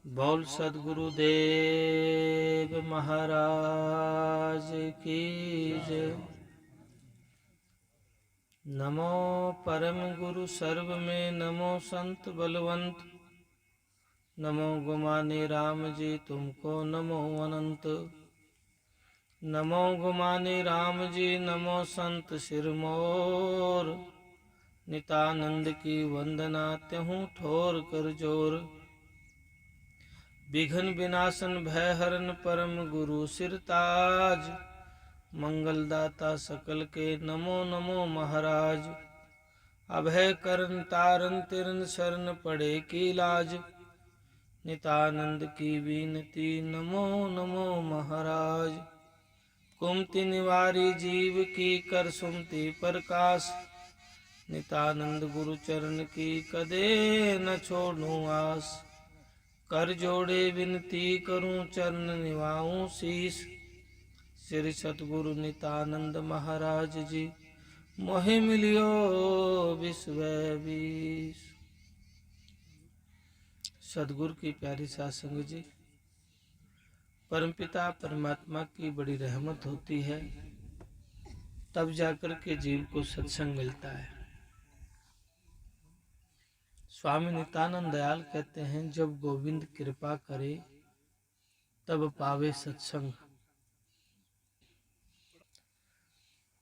बोल सद्गुरुदेव महाराज की जय। नमो परम गुरु सर्व में नमो संत बलवंत। नमो गुमाने राम जी तुमको नमो अनंत। नमो गुमाने राम जी नमो संत सिरमोर। नितानंद की वंदना त्यों ठोर कर जोर। विघ्न विनाशन भय हरन परम गुरु सिरताज। मंगलदाता सकल के नमो नमो महाराज। अभय करन तारन तिरन शरण पड़े की लाज। नितानंद की बीनती नमो नमो महाराज। कुमति निवारी जीव की कर सुमति प्रकाश। नितानंद गुरु चरण की कदे न छोड़ूं आस। कर जोड़े विनती करूं चरण निभाऊं शीस। श्री सतगुरु नितानंद महाराज जी मोहि मिलियो विश्व बीस। सतगुरु की प्यारी साध संगत जी, परमपिता परमात्मा की बड़ी रहमत होती है, तब जाकर के जीव को सत्संग मिलता है। स्वामी नित्यानंद दयाल कहते हैं, जब गोविंद कृपा करे तब पावे सत्संग।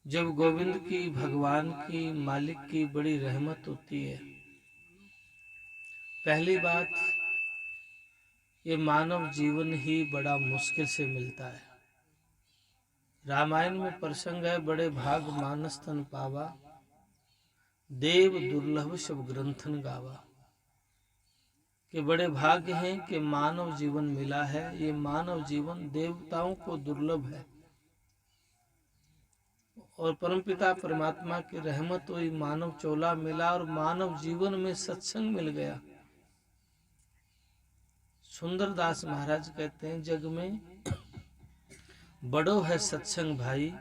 जब गोविंद की, भगवान की, मालिक की बड़ी रहमत होती है। पहली बात, ये मानव जीवन ही बड़ा मुश्किल से मिलता है। रामायण में प्रसंग है, बड़े भाग मानस तन पावा, देव दुर्लभ सब ग्रंथन गावा। कि बड़े भाग्य हैं कि मानव जीवन मिला है। ये मानव जीवन देवताओं को दुर्लभ है, और परमपिता परमात्मा की रहमत हुई, मानव चोला मिला और मानव जीवन में सत्संग मिल गया। सुंदरदास महाराज कहते हैं, जग में बड़ो है सत्संग भाई,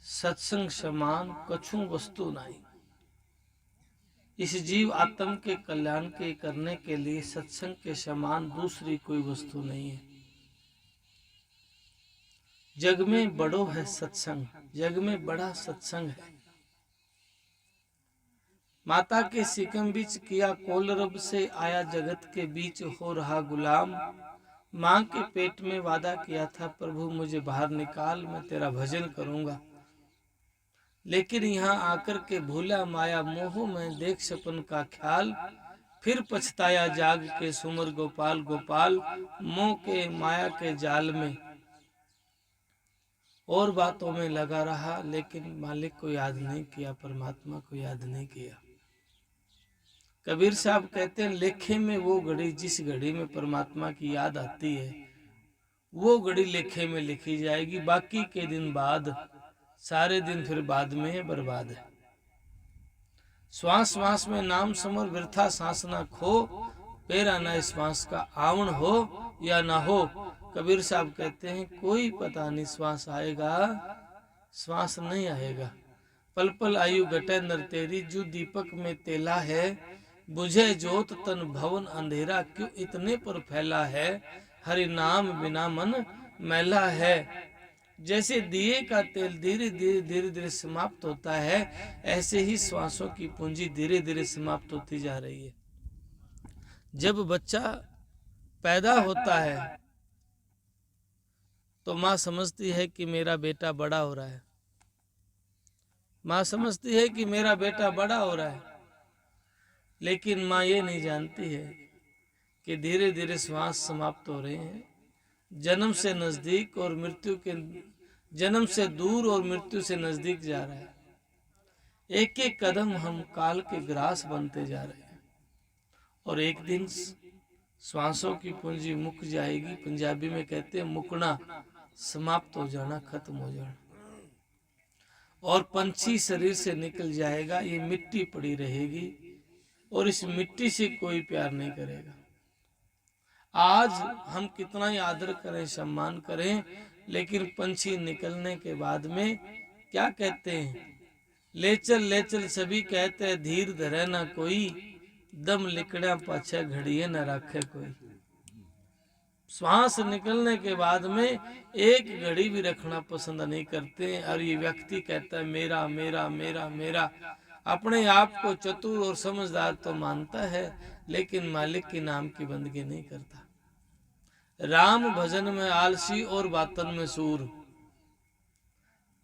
सत्संग समान कछु वस्तु नाई। इस जीव आत्म के कल्याण के करने के लिए सत्संग के समान दूसरी कोई वस्तु नहीं है। जग में बड़ो है सत्संग, जग में बड़ा सत्संग है। माता के सिकम बीच किया कोलरब से, आया जगत के बीच हो रहा गुलाम। माँ के पेट में वादा किया था, प्रभु मुझे बाहर निकाल, मैं तेरा भजन करूंगा। लेकिन यहाँ आकर के भूला माया मोह में, देख सपन का ख्याल। फिर पछताया जाग के, सुमर गोपाल गोपाल। मोह के माया के जाल में और बातों में लगा रहा, लेकिन मालिक को याद नहीं किया, परमात्मा को याद नहीं किया। कबीर साहब कहते हैं, लेखे में वो घड़ी जिस घड़ी में परमात्मा की याद आती है, वो घड़ी लेखे में लिखी जाएगी। बाकी के दिन बाद, सारे दिन फिर बाद में है, बर्बाद है। श्वास श्वास में नाम समर, वृथा सांस ना खो। पेरा ना श्वास का आवण हो या ना हो। कबीर साहब कहते हैं, कोई पता नहीं श्वास आएगा श्वास नहीं आएगा। पल पल आयु घटे नर तेरी, जो दीपक में तेला है। बुझे जोत तन भवन अंधेरा, क्यों इतने पर फैला है। हरि नाम बिना मन मैला है। जैसे दिए का तेल धीरे धीरे धीरे धीरे समाप्त होता है, ऐसे ही श्वासों की पूंजी धीरे धीरे समाप्त होती जा रही है। जब बच्चा पैदा होता है तो माँ समझती है कि मेरा बेटा बड़ा हो रहा है। माँ समझती है कि मेरा बेटा बड़ा हो रहा है, लेकिन माँ ये नहीं जानती है कि धीरे धीरे श्वास समाप्त हो रहे हैं। जन्म से नजदीक और मृत्यु के, जन्म से दूर और मृत्यु से नजदीक जा रहा है। एक एक कदम हम काल के ग्रास बनते जा रहे हैं, और एक दिन श्वासों की पूंजी मुक जाएगी। पंजाबी में कहते हैं मुकना, समाप्त हो जाना, खत्म हो जाना। और पंछी शरीर से निकल जाएगा, ये मिट्टी पड़ी रहेगी, और इस मिट्टी से कोई प्यार नहीं करेगा। आज हम कितना ही आदर करें, सम्मान करें, लेकिन पंछी निकलने के बाद में क्या कहते हैं, ले चल सभी कहते हैं, धीर धरे ना कोई। दम लिकड़ा पाछे घड़िए न राखे कोई। श्वास निकलने के बाद में एक घड़ी भी रखना पसंद नहीं करते। और ये व्यक्ति कहता है मेरा मेरा मेरा मेरा। अपने आप को चतुर और समझदार तो मानता है, लेकिन मालिक के नाम की बंदगी नहीं करता। राम भजन में आलसी और बातन में सूर।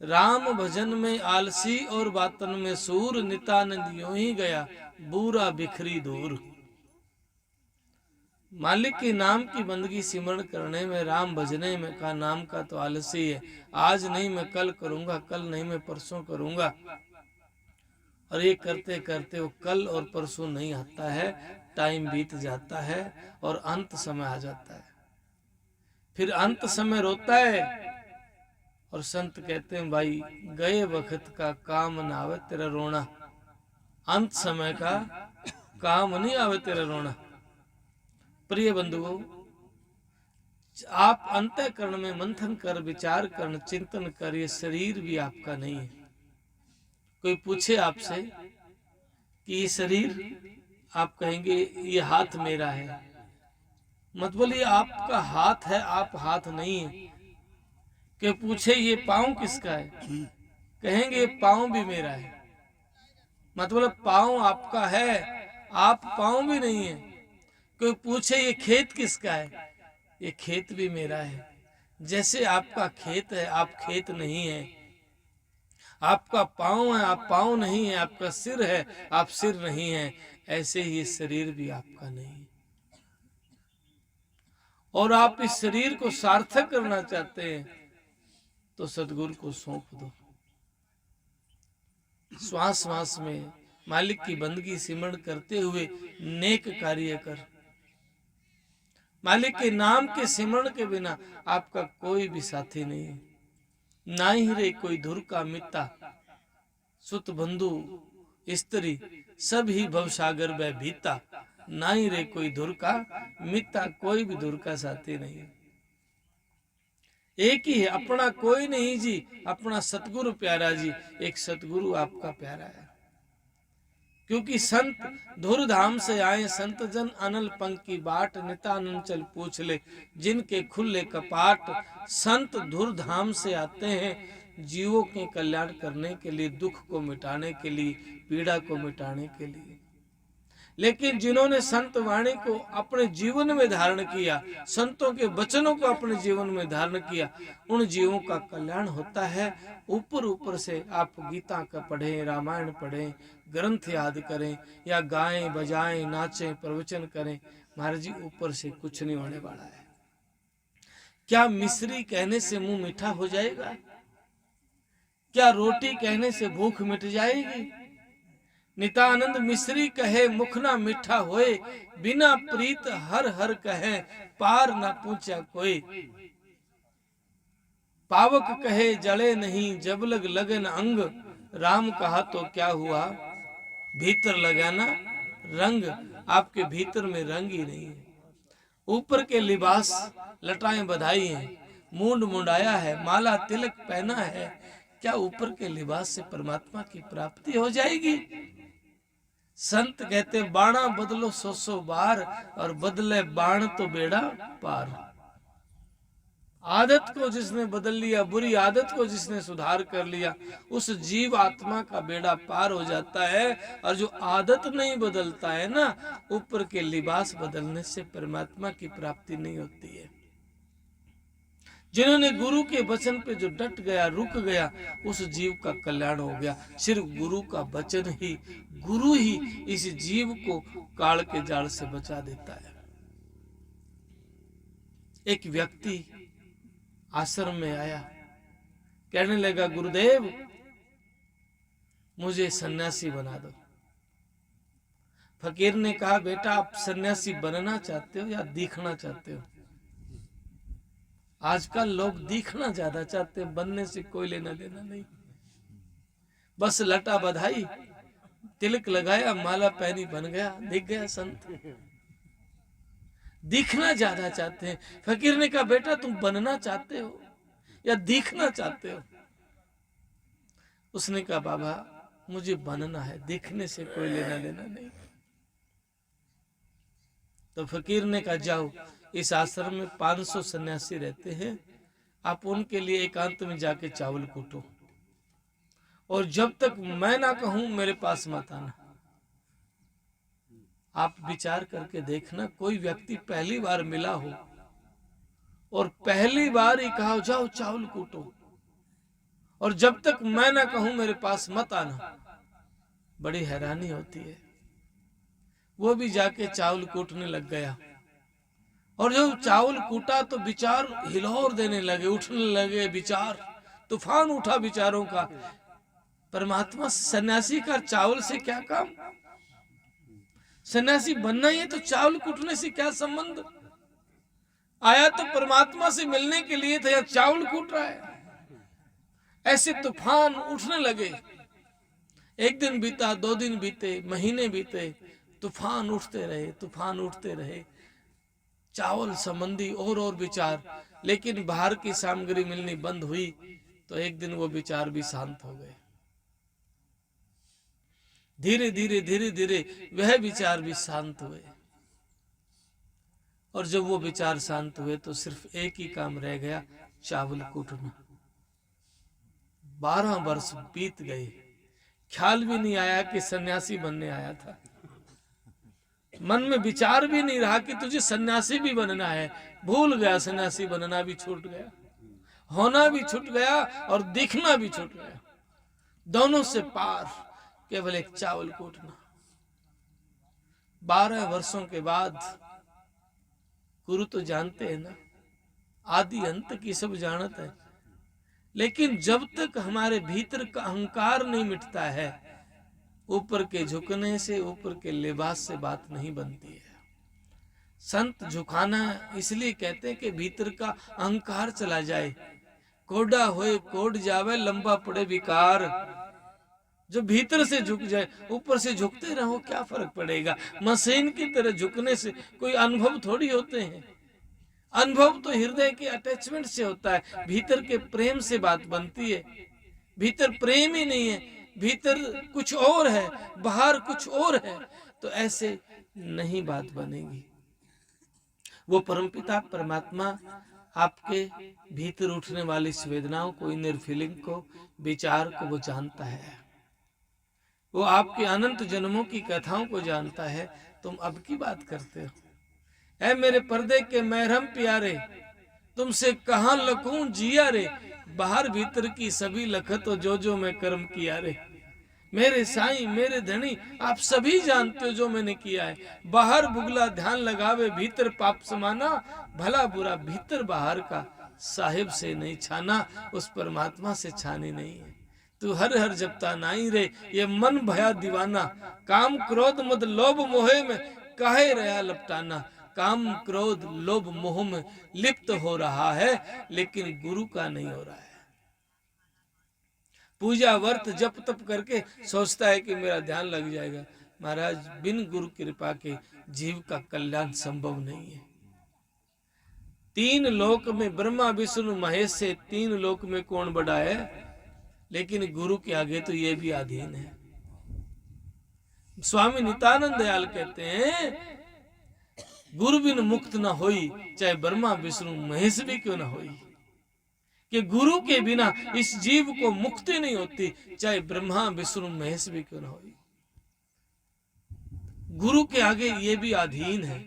राम भजन में आलसी और बातन में सूर, नित्यानंद यूं ही गया बूरा बिखरी दूर। मालिक के नाम की बंदगी सिमरण करने में, राम भजने में का नाम का तो आलसी है। आज नहीं मैं कल करूंगा, कल नहीं मैं परसों करूंगा। और ये करते करते वो कल और परसों नहीं आता है, टाइम बीत जाता है और अंत समय आ जाता है। फिर अंत समय रोता है और संत कहते हैं भाई गए वक्त का काम ना आवे तेरा रोना। अंत समय का काम नहीं आवे तेरा रोना। प्रिय बंधुओं, आप अंतःकरण में मंथन कर, विचार कर, चिंतन कर, ये शरीर भी आपका नहीं है। कोई पूछे आपसे कि ये शरीर, आप कहेंगे ये हाथ मेरा है। मत बोलिए आपका हाथ है, आप हाथ नहीं है। कि पूछे ये पाँव किसका है, कहेंगे ये पाँव भी मेरा है। मतलब पाँव आपका है, आप पाँव भी नहीं है। कोई पूछे ये खेत किसका है, ये खेत भी मेरा है। जैसे आपका खेत है, आप खेत नहीं है। आपका पाँव है, आप पाँव नहीं है। आपका सिर है, आप सिर नहीं है। ऐसे ही शरीर भी आपका नहीं है। और आप इस शरीर को सार्थक करना चाहते हैं तो सदगुरु को सौंप दो। श्वास श्वास में मालिक की बंदगी सिमरण करते हुए नेक कार्य कर। मालिक के नाम के सिमरण के बिना आपका कोई भी साथी नहीं है। ना ही रे कोई धुर का मिता, सुत बंधु स्त्री सब ही भवसागर वह भीता। ना ही रे कोई धुर का मिता, कोई भी धुर का साथी नहीं है। एक ही है, अपना कोई नहीं जी, अपना सतगुरु प्यारा जी। एक सतगुरु आपका प्यारा है। क्योंकि संत धुर धाम से आए, संत जन अनल पंख की बाट। नित्यानंद चल पूछ ले जिनके खुले कपाट। संत धुर धाम से आते हैं जीवों के कल्याण करने के लिए, दुख को मिटाने के लिए, पीड़ा को मिटाने के लिए। लेकिन जिन्होंने संत वाणी को अपने जीवन में धारण किया, संतों के वचनों को अपने जीवन में धारण किया, उन जीवों का कल्याण होता है। ऊपर ऊपर से आप गीता का पढ़ें, रामायण पढ़ें, ग्रंथ याद करें, या गाएं बजाएं नाचें प्रवचन करें, महाराज जी ऊपर से कुछ नहीं होने वाला है। क्या मिश्री कहने से मुंह मीठा हो जाएगा? क्या रोटी कहने से भूख मिट जाएगी? नित्यानंद मिश्री कहे मुख ना मीठा होए, बिना प्रीत हर हर कहे पार ना पूछा कोई। पावक कहे जले नहीं जब लग लगन अंग, राम कहा तो क्या हुआ भीतर लगाना रंग। आपके भीतर में रंग ही नहीं है। ऊपर के लिबास लटाएं बधाई हैं, मूंड मुंडाया है, माला तिलक पहना है। क्या ऊपर के लिबास से परमात्मा की प्राप्ति हो जाएगी? संत कहते बाणा बदलो 100 बार, और बदले बाण तो बेड़ा पार। आदत को जिसने बदल लिया, बुरी आदत को जिसने सुधार कर लिया, उस जीव आत्मा का बेड़ा पार हो जाता है। और जो आदत नहीं बदलता है ना, ऊपर के लिबास बदलने से परमात्मा की प्राप्ति नहीं होती है। जिन्होंने गुरु के वचन पे जो डट गया, रुक गया, उस जीव का कल्याण हो गया। सिर्फ गुरु का वचन ही, गुरु ही इस जीव को काल के जाल से बचा देता है। एक व्यक्ति आश्रम में आया, कहने लगा गुरुदेव मुझे सन्यासी बना दो। फकीर ने कहा बेटा आप सन्यासी बनना चाहते हो या दिखना चाहते हो? आजकल लोग दिखना ज्यादा चाहते हैं, बनने से कोई लेना देना नहीं। बस लटा बधाई, तिलक लगाया, माला पहनी, बन गया, दिख गया संत। दिखना ज्यादा चाहते हैं। फकीर ने कहा बेटा तुम बनना चाहते हो या दिखना चाहते हो? उसने कहा बाबा मुझे बनना है, दिखने से कोई लेना देना नहीं। तो फकीर ने कहा जाओ इस आश्रम में 500 सन्यासी रहते हैं, आप उनके लिए एकांत में जाके चावल कूटो, और जब तक मैं ना कहूं मेरे पास मत आना। आप विचार करके देखना, कोई व्यक्ति पहली बार मिला हो और पहली बार ही कहा जाओ चावल कूटो, और जब तक मैं ना कहूं मेरे पास मत आना, बड़ी हैरानी होती है। वो भी जाके चावल कूटने लग गया, और जब चावल कूटा तो विचार हिलोर देने लगे, उठने लगे विचार, तूफान उठा विचारों का। परमात्मा सन्यासी का चावल से क्या काम? सन्यासी बनना ही है तो चावल कूटने से क्या संबंध? आया तो परमात्मा से मिलने के लिए था, या चावल कूट रहा है। ऐसे तूफान उठने लगे। एक दिन बीता, 2 दिन बीते, महीने बीते, तूफान उठते रहे, तूफान उठते रहे, चावल संबंधी और विचार। लेकिन बाहर की सामग्री मिलनी बंद हुई तो एक दिन वो विचार भी शांत हो गए। धीरे धीरे धीरे धीरे वह विचार भी शांत हुए, और जब वो विचार शांत हुए तो सिर्फ एक ही काम रह गया, चावल कूटना। 12 वर्ष बीत गए, ख्याल भी नहीं आया कि सन्यासी बनने आया था। मन में विचार भी नहीं रहा कि तुझे सन्यासी भी बनना है। भूल गया, सन्यासी बनना भी छूट गया, होना भी छूट गया, और दिखना भी छूट गया। दोनों से पार केवल एक चावल कूटना। 12 वर्षों के बाद, गुरु तो जानते हैं ना, आदि अंत की सब जानत है, लेकिन जब तक हमारे भीतर का अहंकार नहीं मिटता है, ऊपर के झुकने से, ऊपर के लिबास से बात नहीं बनती है। संत झुकाना इसलिए कहते हैं कि भीतर का अहंकार चला जाए। कोडा होए कोड जावे, लंबा पड़े विकार। जो भीतर से झुक जाए, ऊपर से झुकते रहो, क्या फर्क पड़ेगा? मशीन की तरह झुकने से कोई अनुभव थोड़ी होते हैं। अनुभव तो हृदय के अटैचमेंट से होता है, भीतर के प्रेम से बात बनती है। भीतर प्रेम ही नहीं है, भीतर कुछ और है, बाहर कुछ और है, तो ऐसे नहीं बात बनेगी। वो परमपिता परमात्मा आपके भीतर उठने वाली संवेदनाओं को, इनर फीलिंग को, विचार को वो जानता है। वो आपके अनंत जन्मों की कथाओं को जानता है। तुम अब की बात करते हो। ऐ मेरे पर्दे के महरम प्यारे, तुमसे कहां लखूं जिया रे, बाहर भीतर की सभी लखत जो मैं कर्म किया रे। मेरे साईं, मेरे धनी, आप सभी जानते हो जो मैंने किया है। बाहर बुगला ध्यान लगावे, भीतर पाप समाना, भला बुरा भीतर बाहर का, साहिब से नहीं छाना, उस परमात्मा से छानी नहीं है। तू हर हर जपता नाई रे, ये मन भया दीवाना, काम क्रोध मद लोभ मोहे में काहे रहा लपटाना। काम क्रोध लोभ मोह में लिप्त हो रहा है, लेकिन गुरु का नहीं हो रहा है। पूजा वर्त जप तप करके सोचता है कि मेरा ध्यान लग जाएगा। महाराज, बिन गुरु कृपा के जीव का कल्याण संभव नहीं है। 3 लोक में ब्रह्मा विष्णु महेश से 3 लोक में कौन बड़ा है, लेकिन गुरु के आगे तो ये भी अधीन है। स्वामी नित्यानंद दयाल कहते हैं, गुरु बिन मुक्त न होई, चाहे ब्रह्मा विष्णु महेश भी क्यों न होई। कि गुरु के बिना इस जीव को मुक्ति नहीं होती, चाहे ब्रह्मा विष्णु महेश भी क्यों न होई। गुरु के आगे ये भी अधीन है।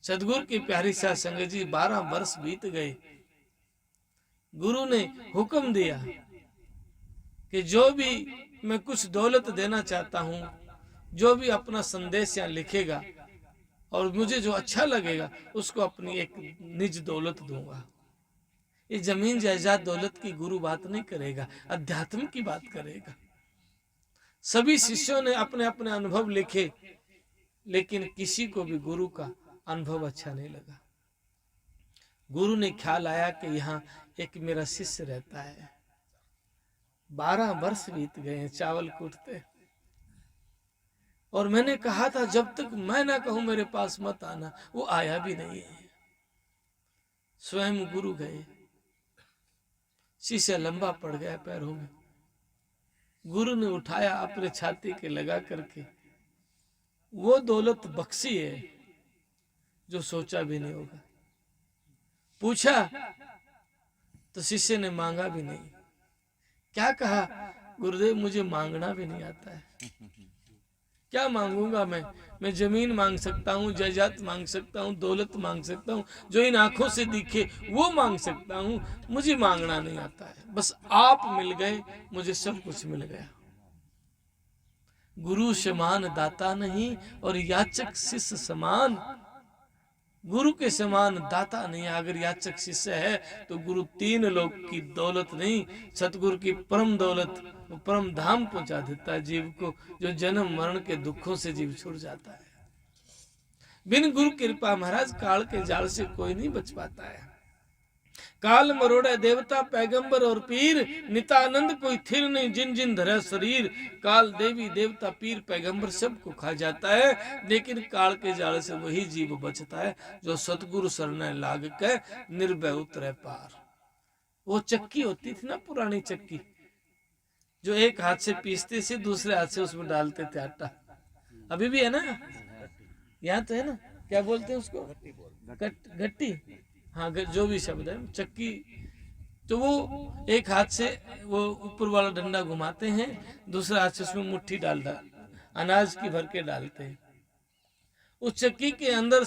सदगुरु की प्यारी साध संगत जी, 12 वर्ष बीत गए। गुरु ने हुक्म दिया कि जो भी मैं कुछ दौलत देना चाहता हूं, जो भी अपना संदेश यहाँ लिखेगा और मुझे जो अच्छा लगेगा, उसको अपनी एक निज दौलत दूंगा। ये जमीन जायदाद दौलत की गुरु बात नहीं करेगा, अध्यात्म की बात करेगा। सभी शिष्यों ने अपने अपने अनुभव लिखे, लेकिन किसी को भी गुरु का अनुभव अच्छा नहीं लगा। गुरु ने ख्याल आया कि यहाँ एक मेरा शिष्य रहता है। 12 वर्ष बीत गए हैं चावल कूटते, और मैंने कहा था जब तक मैं ना कहूं मेरे पास मत आना, वो आया भी नहीं है। स्वयं गुरु गए, शीशा लंबा पड़ गया पैरों में। गुरु ने उठाया, अपने छाती के लगा करके, वो दौलत बख्शी है जो सोचा भी नहीं होगा। पूछा तो शिष्य ने मांगा भी नहीं। क्या कहा? गुरुदेव मुझे मांगना भी नहीं आता है, क्या मांगूंगा मैं जमीन मांग सकता हूँ, जायदाद मांग सकता हूँ, दौलत मांग सकता हूँ, जो इन आंखों से दिखे वो मांग सकता हूँ, मुझे मांगना नहीं आता है। बस आप मिल गए, मुझे सब कुछ मिल गया। गुरु समान दाता नहीं और याचक शिष्य समान। गुरु के समान दाता नहीं है। अगर याचक शिष्य है तो गुरु तीन लोक की दौलत नहीं, सतगुरु की परम दौलत, परम धाम पहुंचा देता है जीव को, जो जन्म मरण के दुखों से जीव छुट जाता है। बिन गुरु कृपा महाराज काल के जाल से कोई नहीं बच पाता है। काल मरोड़े देवता पैगंबर और पीर, नितानंद कोई थिर नहीं जिन जिन धरे शरीर। काल देवी देवता पीर पैगंबर सबको खा जाता है, लेकिन काल के जाल से वही जीव बचता है जो सतगुरु शरण लाग के निर्भय उतरे पार। वो चक्की होती थी ना, पुरानी चक्की, जो एक हाथ से पीसते से दूसरे हाथ से उसमें डालते थे आटा। अभी भी है ना, यहाँ तो है ना, क्या बोलते हैं उसको, गट्टी, हाँ जो भी शब्द है, चक्की। तो वो एक हाथ से वो ऊपर वाला डंडा घुमाते हैं, दूसरा हाथ से उसमें मुट्ठी डाल अनाज की भर के डालते हैं। उस चक्की के अंदर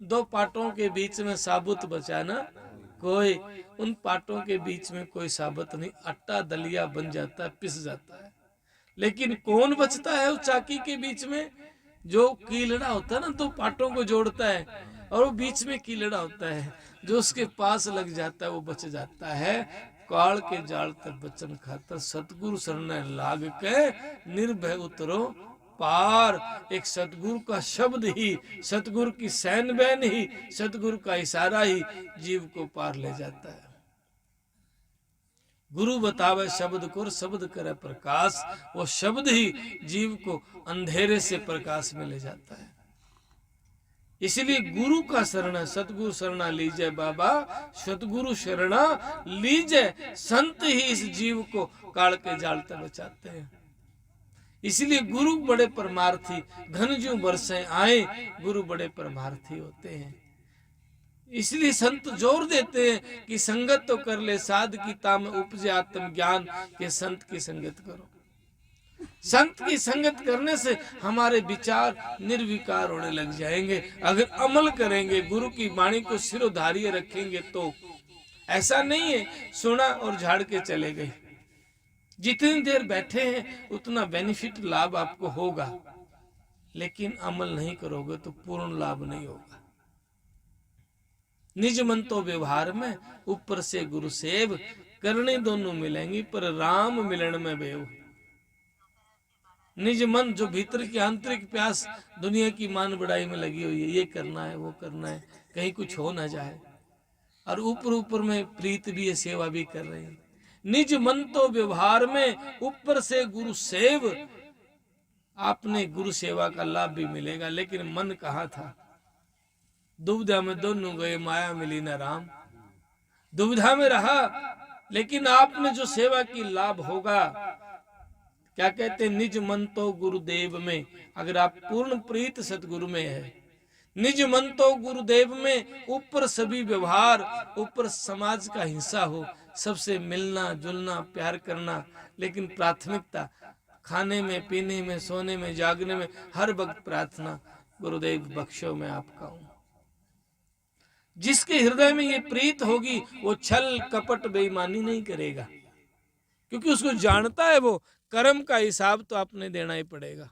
दो पाटों के बीच में साबुत बचाना, कोई उन पाटों के बीच में कोई साबुत नहीं, आटा दलिया बन जाता है, पिस जाता है। लेकिन कौन बचता है उस चाकी के बीच में? जो कीलड़ा होता है ना, दो पाटों को जोड़ता है और वो बीच में कीलड़ा होता है, जो उसके पास लग जाता है वो बच जाता है। काल के जाल तक बचन खातर सतगुरु शरण लाग के निर्भय उतरो पार। एक सतगुरु का शब्द ही, सतगुरु की सैन बैन ही, सतगुरु का इशारा ही जीव को पार ले जाता है। गुरु बतावे शब्द को, शब्द करे प्रकाश। वो शब्द ही जीव को अंधेरे से प्रकाश में ले जाता है। इसलिए गुरु का शरण, सतगुरु शरणा लीजिए बाबा, सतगुरु शरणा लीजिए। संत ही इस जीव को काल के जाल तक बचाते हैं। इसलिए गुरु बड़े परमार्थी, घन ज्यों बरसे आए, गुरु बड़े परमार्थी होते हैं। इसलिए संत जोर देते हैं कि संगत तो कर ले साध की ताम उपजे आत्म ज्ञान, के संत की संगत करो। संत की संगत करने से हमारे विचार निर्विकार होने लग जाएंगे। अगर अमल करेंगे, गुरु की वाणी को सिरोधार्य रखेंगे तो। ऐसा नहीं है सुना और झाड़ के चले गए। जितनी देर बैठे हैं उतना बेनिफिट लाभ आपको होगा, लेकिन अमल नहीं करोगे तो पूर्ण लाभ नहीं होगा। निज मन तो व्यवहार में, ऊपर से गुरु सेव, करने दोनों मिलेंगी पर राम मिलन में बेव। निज मन, जो भीतर की आंतरिक प्यास दुनिया की मान बढ़ाई में लगी हुई है, ये करना है वो करना है, कहीं कुछ हो ना जाए, और ऊपर ऊपर में प्रीत भी है, सेवा भी कर रहे हैं। निज मन तो व्यवहार में, ऊपर से गुरु सेव। आपने गुरु सेवा का लाभ भी मिलेगा, लेकिन मन कहाँ था? दुविधा में दोनों गए, माया मिली न राम। दुविधा में रहा, लेकिन आपने जो सेवा की लाभ होगा, क्या कहते हैं, निज मन तो गुरुदेव में। अगर आप पूर्ण प्रीत सतगुरु में है, निज मन तो गुरुदेव में, ऊपर सभी व्यवहार, ऊपर समाज का हिस्सा हो, सबसे मिलना जुलना प्यार करना, लेकिन प्राथमिकता खाने में, पीने में, सोने में, जागने में, हर वक्त प्रार्थना, गुरुदेव बख्शो मैं आपका हूं। जिसके हृदय में ये प्रीत होगी वो छल कपट बेईमानी नहीं करेगा, क्योंकि उसको जानता है वो कर्म का हिसाब तो आपने देना ही पड़ेगा।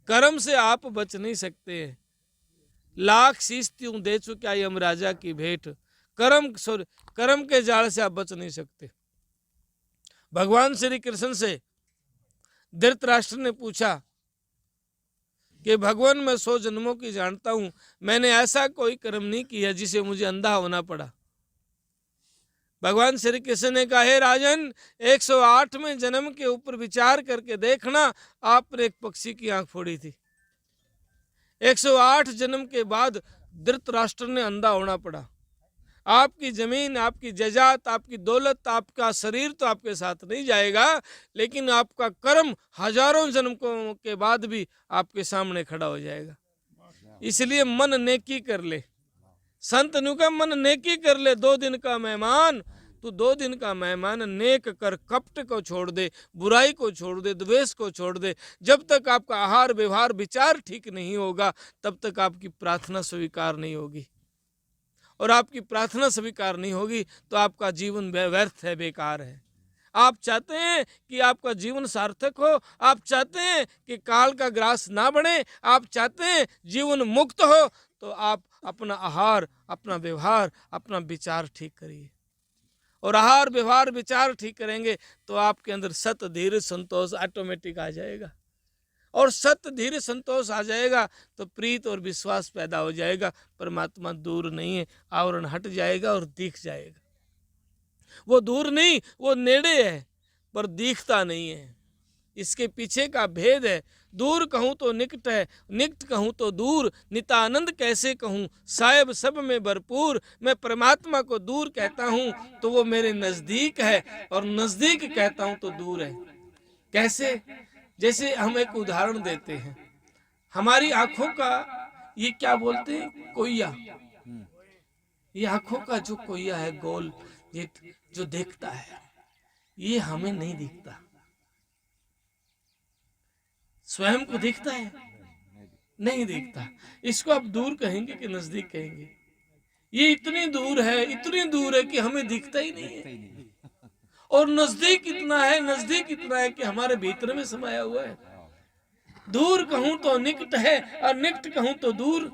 कर्म से आप बच नहीं सकते। लाख शीश त्यों दे चुका यमराजा की भेंट, कर्म के जाल से आप बच नहीं सकते। भगवान श्री कृष्ण से धृतराष्ट्र ने पूछा कि भगवान मैं 100 जन्मों की जानता हूं, मैंने ऐसा कोई कर्म नहीं किया जिसे मुझे अंधा होना पड़ा। भगवान श्री कृष्ण ने कहा, हे राजन, 108वें जन्म के ऊपर विचार करके देखना, आपने एक पक्षी की आंख फोड़ी थी। 108 जन्म के बाद धृतराष्ट्र ने अंधा होना पड़ा। आपकी जमीन, आपकी जायदाद, आपकी दौलत, आपका शरीर तो आपके साथ नहीं जाएगा, लेकिन आपका कर्म हजारों जन्म के बाद भी आपके सामने खड़ा हो जाएगा। इसलिए मन नेकी कर ले। संत नु का मन नेकी कर ले, 2 दिन का मेहमान तू 2 दिन का मेहमान नेक कर, कपट को छोड़ दे, बुराई को छोड़ दे, द्वेष को छोड़ दे। जब तक आपका आहार व्यवहार विचार ठीक नहीं होगा तब तक आपकी प्रार्थना स्वीकार नहीं होगी, और आपकी प्रार्थना स्वीकार नहीं होगी तो आपका जीवन व्यर्थ है, बेकार है। आप चाहते हैं कि आपका जीवन सार्थक हो, आप चाहते हैं कि काल का ग्रास ना बढ़े, आप चाहते हैं जीवन मुक्त हो, तो आप अपना आहार, अपना व्यवहार, अपना विचार ठीक करिए। और आहार व्यवहार विचार ठीक करेंगे तो आपके अंदर सत धीर संतोष ऑटोमेटिक आ जाएगा, और सत धीर संतोष आ जाएगा तो प्रीत और विश्वास पैदा हो जाएगा। परमात्मा दूर नहीं है, आवरण हट जाएगा और दिख जाएगा। वो दूर नहीं, वो नेड़े है पर दिखता नहीं है। इसके पीछे का भेद है। दूर कहूँ तो निकट है, निकट कहूँ तो दूर, नितानंद कैसे कहूँ साहेब सब में भरपूर। मैं परमात्मा को दूर कहता हूँ तो वो मेरे नजदीक है, और नजदीक कहता हूँ तो दूर है। कैसे? जैसे हम एक उदाहरण देते हैं, हमारी आंखों का ये क्या बोलते हैं, कोइया, ये आंखों का जो कोइया है गोल, ये जो देखता है, ये हमें नहीं दिखता। स्वयं को दिखता है? नहीं दिखता। इसको आप दूर कहेंगे कि नजदीक कहेंगे? ये इतनी दूर है, इतनी दूर है कि हमें दिखता ही नहीं है। और नजदीक इतना है, नजदीक इतना है कि हमारे भीतर में समाया हुआ है। दूर कहूं तो निकट है, और निकट कहूं तो दूर।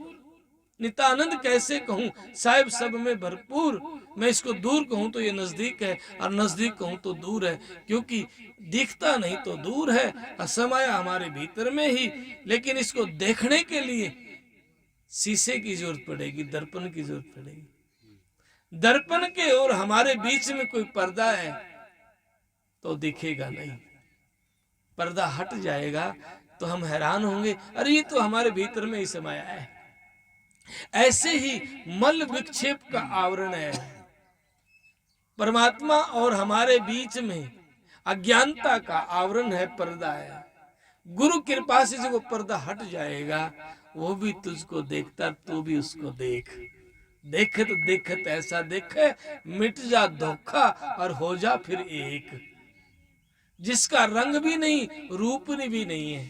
नितानंद कैसे कहूं साहिब सब में भरपूर। मैं इसको दूर कहूं तो ये नजदीक है, और नजदीक कहूं तो दूर है, क्योंकि दिखता नहीं तो दूर है, असमाया हमारे भीतर में ही। लेकिन इसको देखने के लिए शीशे की जरूरत पड़ेगी, दर्पण की जरूरत पड़ेगी। दर्पण के और हमारे बीच में कोई पर्दा है तो दिखेगा नहीं। पर्दा हट जाएगा तो हम हैरान होंगे, अरे ये तो हमारे भीतर में ही समाया है। ऐसे ही मल विक्षेप का आवरण है परमात्मा, और हमारे बीच में अज्ञानता का आवरण है, पर्दा है। गुरु कृपा से जब वो पर्दा हट जाएगा, वो भी तुझको देखता, तू भी उसको देख। देखत देखत ऐसा देखे, मिट जा धोखा और हो जा फिर एक। जिसका रंग भी नहीं, रूप भी नहीं है,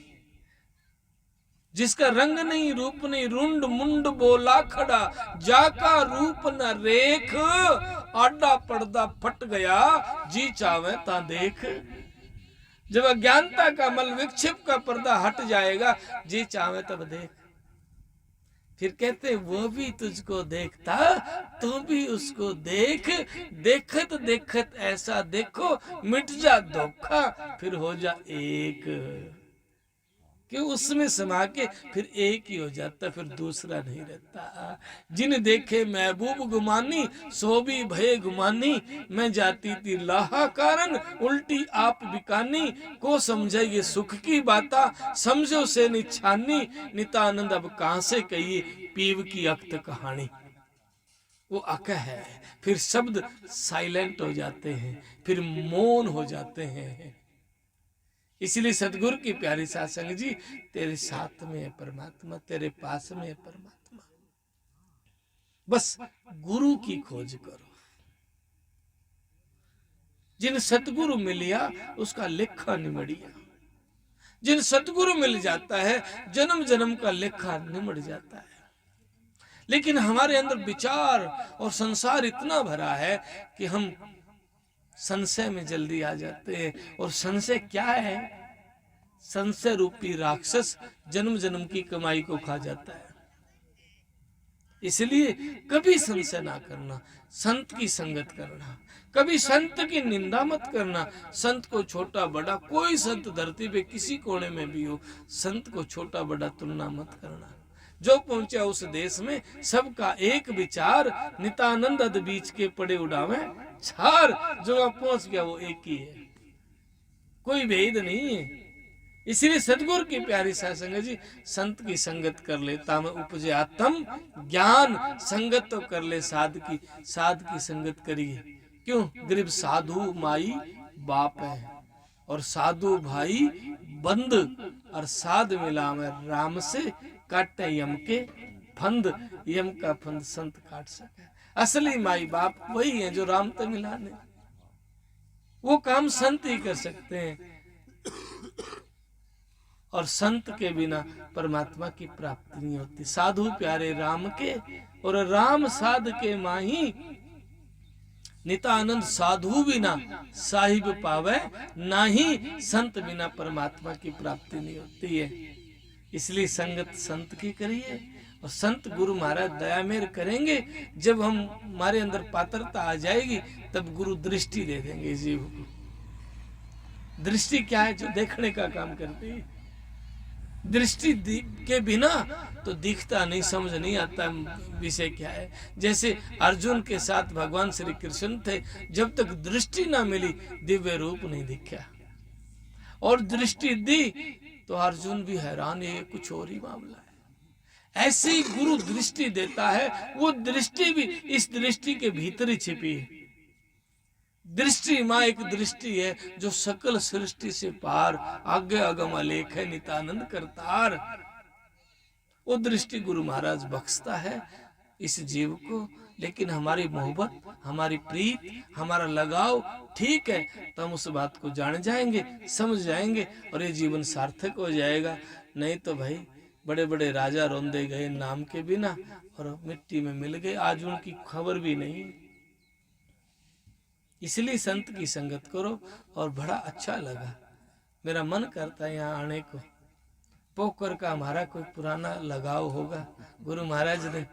जिसका रंग नहीं, रूप नहीं, रुंड मुंड बोला खड़ा, जाका रूप न रेख, आडा पर्दा फट गया, जी चावे ता देख। जब अज्ञानता का मल विक्षेप का पर्दा हट जाएगा, जी चावे तब देख। फिर कहते वो भी तुझको देखता, तू भी उसको देख। देखत देखत ऐसा देखो, मिट जा धोखा फिर हो जा एक। कि उसमें समा के फिर एक ही हो जाता, फिर दूसरा नहीं रहता। जिन देखे महबूब गुमानी, सो भी भय गुमानी। मैं जाती थी लाहा कारण, उल्टी आप बिकानी। को समझे ये सुख की बाता, समझो से निछानी। नितानंद अब कहां से कहिए पीव की अक्त कहानी। वो अक है, फिर शब्द साइलेंट हो जाते हैं, फिर मौन हो जाते हैं। इसलिए सतगुरु की प्यारी सत्संग जी, तेरे साथ में है परमात्मा, तेरे पास में है परमात्मा। बस गुरु की खोज करो। जिन सतगुरु मिलिया उसका लेखा निमड़िया। जिन सतगुरु मिल जाता है, जन्म जन्म का लेखा निमड़ जाता है। लेकिन हमारे अंदर विचार और संसार इतना भरा है कि हम संशय में जल्दी आ जाते हैं। और संशय क्या है? संशय रूपी राक्षस जन्म जन्म की कमाई को खा जाता है। इसलिए कभी संशय ना करना, संत की संगत करना। कभी संत की निंदा मत करना। संत को छोटा बड़ा, कोई संत धरती पे किसी कोने में भी हो, संत को छोटा बड़ा तुलना मत करना। जो पहुंचा उस देश में सबका एक विचार, नितानंद अद बीच के पड़े उड़ावे छार। जो वहां पहुंच गया वो एक ही है, कोई भेद नहीं है। इसलिए सतगुरु की प्यारी सत्संग जी, संत की संगत कर लेता में उपजे आत्म ज्ञान। संगत तो कर ले साध की, साध की संगत करिए। क्यों? गरीब साधु माई बाप है, और साधु भाई बंद, और साध मिला में राम से काटे यम के फंद यम का फंद संत काट सके। असली माई बाप वही है जो राम ते मिलाने, वो काम संत ही कर सकते हैं। और संत के बिना परमात्मा की प्राप्ति नहीं होती। साधु प्यारे राम के और राम साध के माही, नितानंद साधु बिना साहिब पावे नाही, संत बिना परमात्मा की प्राप्ति नहीं होती है। इसलिए संगत संत की करिए और संत गुरु महाराज दया मेर करेंगे। जब हम हमारे अंदर पात्रता आ जाएगी तब गुरु दृष्टि दे देंगे जीव को। दृष्टि क्या है? जो देखने का काम करती है। दृष्टि के बिना तो दिखता नहीं, समझ नहीं आता विषय क्या है। जैसे अर्जुन के साथ भगवान श्री कृष्ण थे, जब तक दृष्टि ना मिली दिव्य रूप नहीं दिखा, और दृष्टि दी तो अर्जुन भी हैरान, ये कुछ और ही मामला है। ऐसे ही गुरु दृष्टि देता है, वो दृष्टि भी इस दृष्टि के भीतर ही छिपी है। दृष्टि माँ एक दृष्टि है जो सकल सृष्टि से पार, आगे अगम अलेख है नितानंद करतार। वो दृष्टि गुरु महाराज बख्शता है इस जीव को। लेकिन हमारी मोहब्बत, हमारी प्रीत, हमारा लगाव ठीक है तो हम उस बात को जान जाएंगे, समझ जाएंगे और ये जीवन सार्थक हो जाएगा। नहीं तो भाई बड़े बड़े राजा रोंदे गए नाम के बिना और मिट्टी में मिल गए, आज उनकी खबर भी नहीं। इसलिए संत की संगत करो। और बड़ा अच्छा लगा, मेरा मन करता है यहाँ आने को। पोकर का हमारा कोई पुराना लगाव होगा गुरु महाराज ने,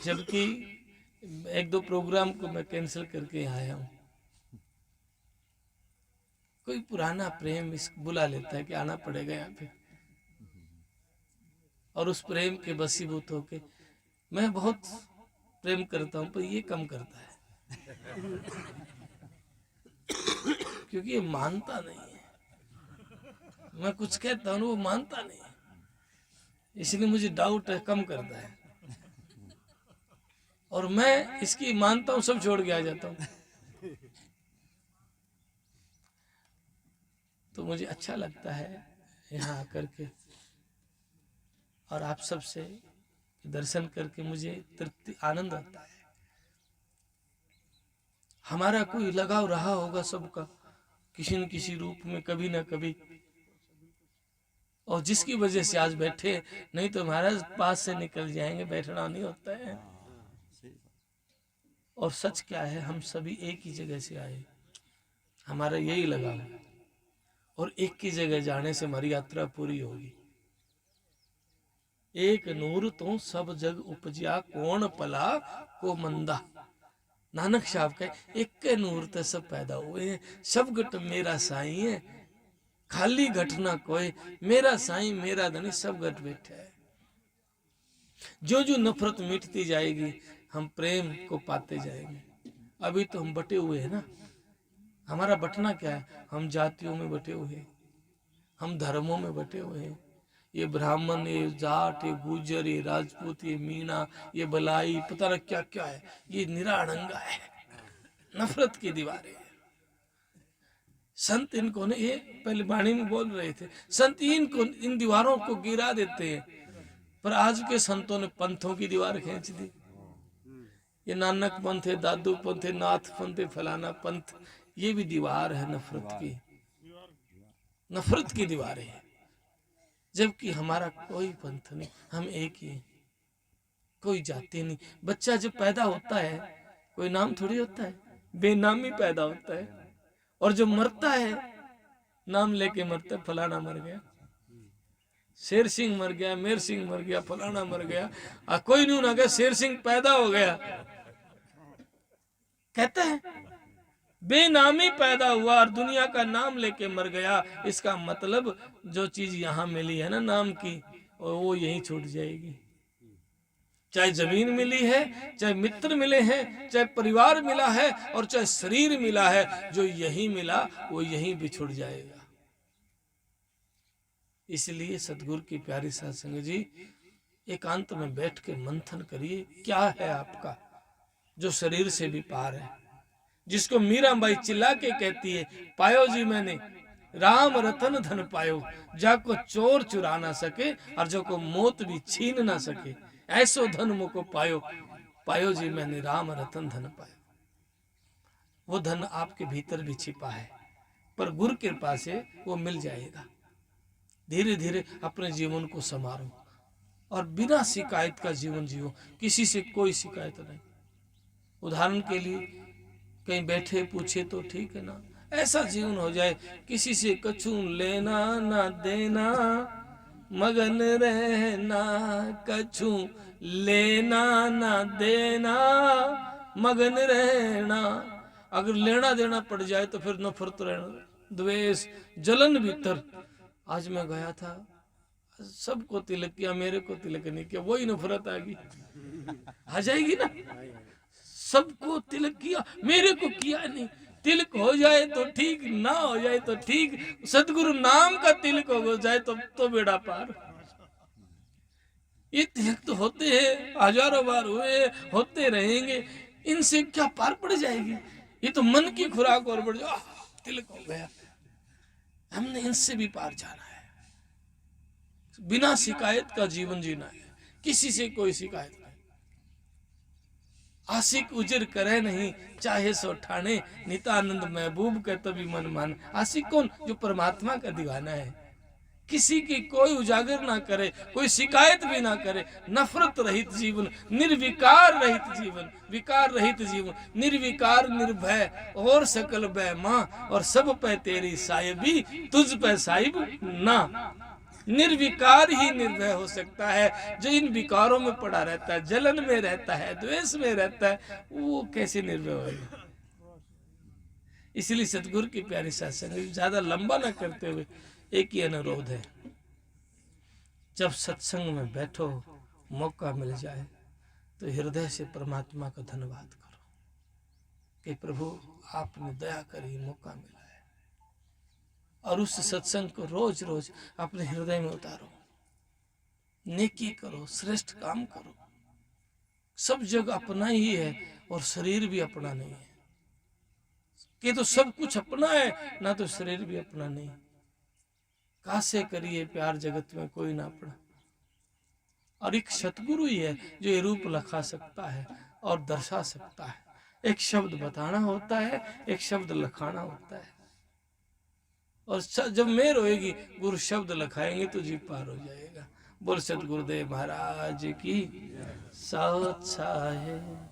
जबकि एक दो प्रोग्राम को मैं कैंसिल करके आया हूँ। कोई पुराना प्रेम इस बुला लेता है कि आना पड़ेगा यहाँ पे, और उस प्रेम के बसीभूत होके मैं बहुत प्रेम करता हूँ, पर ये कम करता है क्योंकि ये मानता नहीं है। मैं कुछ कहता हूँ वो मानता नहीं है, इसलिए मुझे डाउट है, कम करता है। और मैं इसकी मानता हूँ, सब छोड़ के आ जाता हूँ। तो मुझे अच्छा लगता है यहाँ आकर के, और आप सबसे दर्शन करके मुझे तृप्ति, आनंद आता है। हमारा कोई लगाव रहा होगा सबका किसी न किसी रूप में, कभी ना कभी, और जिसकी वजह से आज बैठे, नहीं तो महाराज पास से निकल जाएंगे, बैठना नहीं होता है। और सच क्या है, हम सभी एक ही जगह से आए, हमारा यही लगाव, और एक की जगह जाने से हमारी यात्रा पूरी होगी। एक नूर तो सब जग उपजिया, कौन पला को मंदा। नानक साहब कहे एक के नूर ते सब पैदा हुए हैं, सब घट मेरा साई है, खाली घट ना कोई, मेरा साई मेरा धनी सब घट बैठा है। जो जो नफरत मिटती जाएगी हम प्रेम को पाते जाएंगे। अभी तो हम बटे हुए हैं ना, हमारा बटना क्या है, हम जातियों में बटे हुए हैं, हम धर्मों में बटे हुए हैं। ये ब्राह्मण, ये जाट, ये गुजर, ये राजपूत, ये मीणा, ये बलाई, पता न क्या क्या है, ये निराड़ंगा है, नफरत की दीवारें। संत इनको ने, ये पहले वाणी में बोल रहे थे, संत इनको, इन दीवारों को गिरा देते हैं। पर आज के संतों ने पंथों की दीवार खींच दी। ये नानक पंथ है, दादू पंथ है, नाथ पंथ है, फलाना पंथ, ये भी दीवार है नफरत की, नफरत की दीवारें हैं। जबकि हमारा कोई पंथ नहीं, हम एक ही हैं, कोई जाति नहीं। बच्चा जब पैदा होता है कोई नाम थोड़ी होता है, बेनामी पैदा होता है। और जो मरता है नाम लेके मरता है, फलाना मर गया, शेर सिंह मर गया, मेर सिंह मर गया, फलाना मर गया, कोई नहीं ना गया, शेर सिंह पैदा हो गया, कहता है बेनामी पैदा हुआ और दुनिया का नाम लेके मर गया। इसका मतलब जो चीज यहाँ मिली है ना नाम की, वो यहीं छूट जाएगी। चाहे जमीन मिली है, चाहे मित्र मिले हैं, चाहे परिवार मिला है, और चाहे शरीर मिला है, जो यही मिला वो यहीं बिछुड़ जाएगा। इसलिए सतगुरु की प्यारी सत्संग जी, एकांत में बैठ के मंथन करिए, क्या है आपका जो शरीर से भी पार है, जिसको मीराबाई चिल्ला के कहती है, पायो जी मैंने राम रतन धन पायो, जाको चोर चुरा ना सके और जो को मौत भी छीन ना सके, ऐसो धन मुको पायो, पायो जी मैंने राम रतन धन पायो। वो धन आपके भीतर भी छिपा है, पर गुरु कृपा से वो मिल जाएगा। धीरे धीरे अपने जीवन को संवारो और बिना शिकायत का जीवन जियो, किसी से कोई शिकायत नहीं। उदाहरण के लिए कहीं बैठे पूछे तो ठीक है ना, ऐसा जीवन हो जाए किसी से कछु लेना ना देना, मगन रहना कछु लेना ना देना, मगन रहना। अगर लेना देना पड़ जाए तो फिर नफरत रहना, द्वेष जलन भीतर। आज मैं गया था, सबको तिलक किया, मेरे को तिलक नहीं किया, वही नफरत आ गई, आ जाएगी ना। सबको तिलक किया, मेरे को किया नहीं। तिलक हो जाए तो ठीक, ना हो जाए तो ठीक, सतगुरु नाम का तिलक हो जाए तो बेड़ा पार। ये तिलक तो होते हैं, हजारों बार हुए, होते रहेंगे, इनसे क्या पार पड़ जाएगी। ये तो मन की खुराक और बढ़ जाओ, तिलक हो गया। हमने इनसे भी पार जाना है, बिना शिकायत का जीवन जीना है, किसी से कोई शिकायत नहीं। आशिक उजर करे नहीं, चाहे सो ठाणे, नितानंद महबूब का तभी मन मान। आशिक कौन? जो परमात्मा का दीवाना है, किसी की कोई उजागर ना करे, कोई शिकायत भी ना करे, नफरत रहित जीवन, निर्विकार रहित जीवन, विकार रहित जीवन, निर्विकार निर्भय और सकल भय मां, और सब पे तेरी साहिबी, तुझ पे साहिब ना। निर्विकार ही निर्भय हो सकता है। जो इन विकारों में पड़ा रहता है, जलन में रहता है, द्वेष में रहता है, वो कैसे निर्भय होगा। इसलिए सतगुरु की प्यारी सत्संग, ज्यादा लंबा ना करते हुए एक ही अनुरोध है, जब सत्संग में बैठो, मौका मिल जाए तो हृदय से परमात्मा का धन्यवाद करो कि प्रभु आपने दया करी, मौका मिला है। और उस सत्संग को रोज रोज अपने हृदय में उतारो, नेकी करो, श्रेष्ठ काम करो। सब जग अपना ही है और शरीर भी अपना नहीं है, कि तो सब कुछ अपना है ना, तो शरीर भी अपना नहीं। कासे करिए प्यार जगत में कोई ना अपना। और एक सतगुरु ही है जो ये रूप लखा सकता है और दर्शा सकता है। एक शब्द बताना होता है, एक शब्द लखाना होता है। और जब मेर होएगी, गुरु शब्द लखाएंगे तो जी पार हो जाएगा। बोल सतगुरुदेव महाराज की सत है।